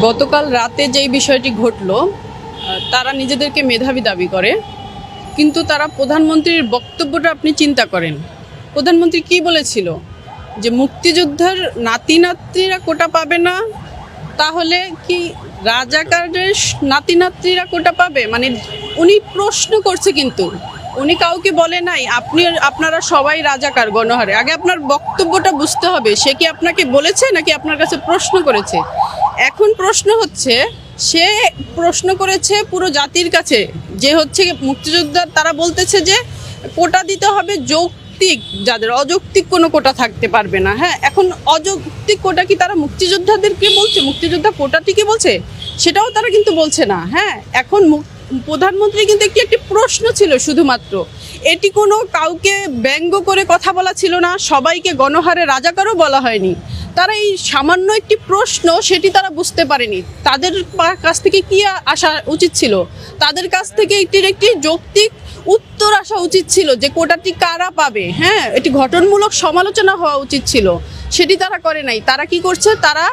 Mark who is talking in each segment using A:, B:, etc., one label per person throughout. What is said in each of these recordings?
A: গতকাল রাতে যেই বিষয়টি ঘটলো, তারা নিজেদেরকে মেধাবী দাবি করে, কিন্তু তারা প্রধানমন্ত্রীর বক্তব্যটা আপনি চিন্তা করেন। প্রধানমন্ত্রী কি বলেছিল যে মুক্তিযোদ্ধার নাতি নাতনিরা কোটা পাবে না, তাহলে কি রাজাকারের নাতি নাতনিরা কোটা পাবে? মানে উনি প্রশ্ন করছে, কিন্তু উনি কাউকে বলে নাই আপনারা সবাই রাজাকার গণহারে। আগে আপনার বক্তব্যটা বুঝতে হবে, সে কি আপনাকে বলেছে নাকি আপনার কাছে প্রশ্ন করেছে। এখন প্রশ্ন হচ্ছে, সে প্রশ্ন করেছে পুরো জাতির কাছে, যে হচ্ছে মুক্তিযোদ্ধা, তারা বলতেছে যে কোটা দিতে হবে যৌক্তিক, যাদের অযৌক্তিক কোনো কোটা থাকতে পারবে না। হ্যাঁ, এখন অযৌক্তিক কোটা কি তারা মুক্তিযোদ্ধাদেরকে বলছে, মুক্তিযোদ্ধা কোটাটিকে বলছে? সেটাও তারা কিন্তু বলছে না। হ্যাঁ, এখন প্রধানমন্ত্রী কিন্তু একটি প্রশ্ন ছিল শুধুমাত্র, এটি কোনো কাউকে ব্যঙ্গ করে কথা বলা ছিল না, সবাইকে গণহারে রাজাকারও বলা হয়নি। তারা এই সামান্য একটি প্রশ্ন, সেটি তারা বুঝতে পারেনি। তাদের কাছ থেকে কি আসা উচিত ছিল? তাদের কাছ থেকে একটি যৌক্তিক উত্তর আসা উচিত ছিল যে কোটাটি কারা পাবে। হ্যাঁ, এটি গঠনমূলক সমালোচনা হওয়া উচিত ছিল, সেটি তারা করে নাই। তারা কি করছে? তারা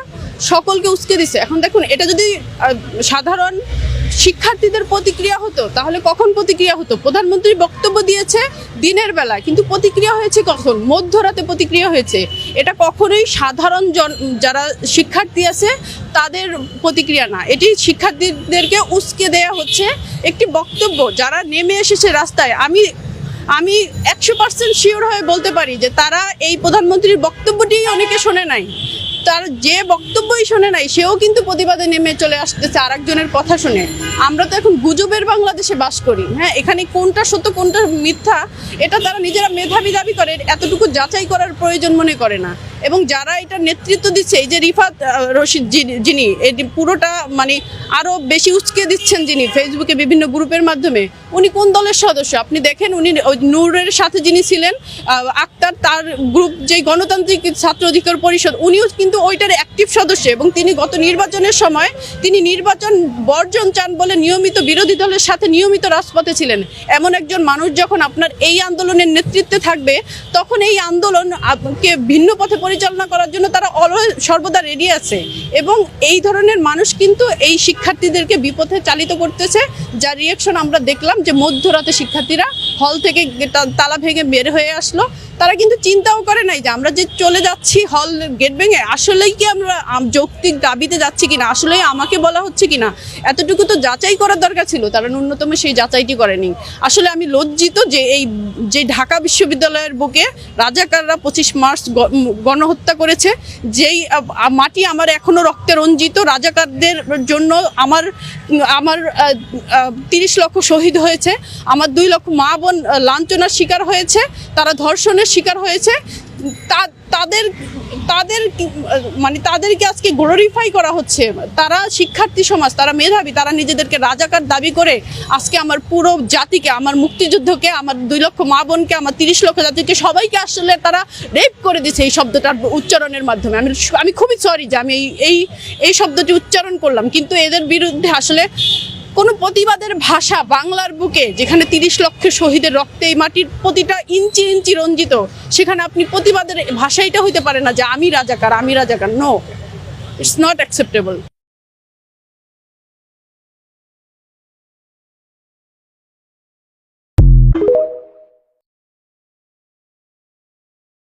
A: সকলকে উস্কে দিছে। এখন দেখুন, এটা যদি সাধারণ শিক্ষার্থীদের প্রতিক্রিয়া হতো, তাহলে কখন প্রতিক্রিয়া হতো? প্রধানমন্ত্রী বক্তব্য দিয়েছে দিনের বেলা, কিন্তু প্রতিক্রিয়া হয়েছে কখন? মধ্যরাতে প্রতিক্রিয়া হয়েছে। এটা কখনোই সাধারণ যারা শিক্ষার্থী আছে তাদের প্রতিক্রিয়া না, এটি শিক্ষার্থীদেরকে উস্কে দেয়া হচ্ছে একটি বক্তব্য। যারা নেমে এসেছে রাস্তায়, আমি 100% শিওর হয়ে বলতে পারি যে তারা এই প্রধানমন্ত্রীর বক্তব্যটি অনেকে শোনে নাই। তার যে বক্তব্যই শোনে নাই, সেও কিন্তু প্রতিবাদে নেমে চলে আসতেছে আরেকজনের কথা শুনে। আমরা তো এখন গুজবের বাংলাদেশে বাস করি। হ্যাঁ, এখানে কোনটা সত্য কোনটা মিথ্যা, এটা তারা নিজেরা মেধাবী দাবি করে, এতটুকু যাচাই করার প্রয়োজন মনে করে না। এবং যারা এটা নেতৃত্ব দিচ্ছে, এই যে রিফাত রশিদ, যিনি এটি পুরোটা মানে আরও বেশি উস্কে দিচ্ছেন, যিনি ফেসবুকে বিভিন্ন গ্রুপের মাধ্যমে, উনি কোন দলের সদস্য আপনি দেখেন। উনি ওই নূরের সাথে যিনি ছিলেন আক্তার, তার গ্রুপ যে গণতান্ত্রিক ছাত্র অধিকার পরিষদ, উনিও কিন্তু ওইটার অ্যাক্টিভ সদস্য। এবং তিনি গত নির্বাচনের সময় তিনি নির্বাচন বর্জন চান বলে নিয়মিত বিরোধী দলের সাথে নিয়মিত রাজপথে ছিলেন। এমন একজন মানুষ যখন আপনার এই আন্দোলনের নেতৃত্বে থাকবে, তখন এই আন্দোলনকে ভিন্ন পথে পরিচালনা করার জন্য তারা সর্বদা রেডি আছে। এবং এই ধরনের মানুষ কিন্তু এই শিক্ষার্থীদেরকে বিপথে চালিত করতেছে, যার রিয়াকশন আমরা দেখলাম যে মধ্যরাতে শিক্ষার্থীরা হল থেকে তালা ভেঙে বের হয়ে আসলো। তারা কিন্তু চিন্তাও করে নাই যে আমরা যে চলে যাচ্ছি হল গেট ভেঙে, আসলেই কি আমরা যৌক্তিক দাবিতে যাচ্ছি কিনা, আসলেই আমাকে বলা হচ্ছে কিনা, এতটুকু তো যাচাই করার দরকার ছিল। তারা ন্যূনতম সেই যাচাইটি করেনি। আসলে আমি লজ্জিত যে ঢাকা বিশ্ববিদ্যালয়ের বুকে রাজাকাররা 25 মার্চ গণহত্যা করেছে, যেই মাটি আমার এখনো রক্তে রঞ্জিত। রাজাকারদের জন্য আমার 30 লক্ষ শহীদ হয়েছে, আমার 2 লক্ষ মা বোন লাঞ্ছনার শিকার হয়েছে, তারা ধর্ষণের শিকার হয়েছে। তাদেরকে আজকে গ্লোরিফাই করা হচ্ছে। তারা শিক্ষার্থী সমাজ, তারা মেধাবী, তারা নিজেদেরকে রাজাকার দাবি করে আজকে আমার পুরো জাতিকে, আমার মুক্তিযুদ্ধকে, আমার 2 লক্ষ মা বোনকে, আমার 30 লক্ষ জাতিকে, সবাইকে আসলে তারা রেপ করে দিচ্ছে এই শব্দটার উচ্চারণের মাধ্যমে। আমি খুবই সরি যে আমি এই শব্দটি উচ্চারণ করলাম, কিন্তু এদের বিরুদ্ধে আসলে কোনো প্রতিবাদের ভাষা বাংলার বুকে, যেখানে 30 লক্ষ শহীদের রক্তে এই মাটির প্রতিটা ইঞ্চি ইঞ্চি রঞ্জিত, সেখানে আপনি প্রতিবাদের ভাষা এটা হইতে পারে না যে আমি রাজাকার। No, it's not acceptable.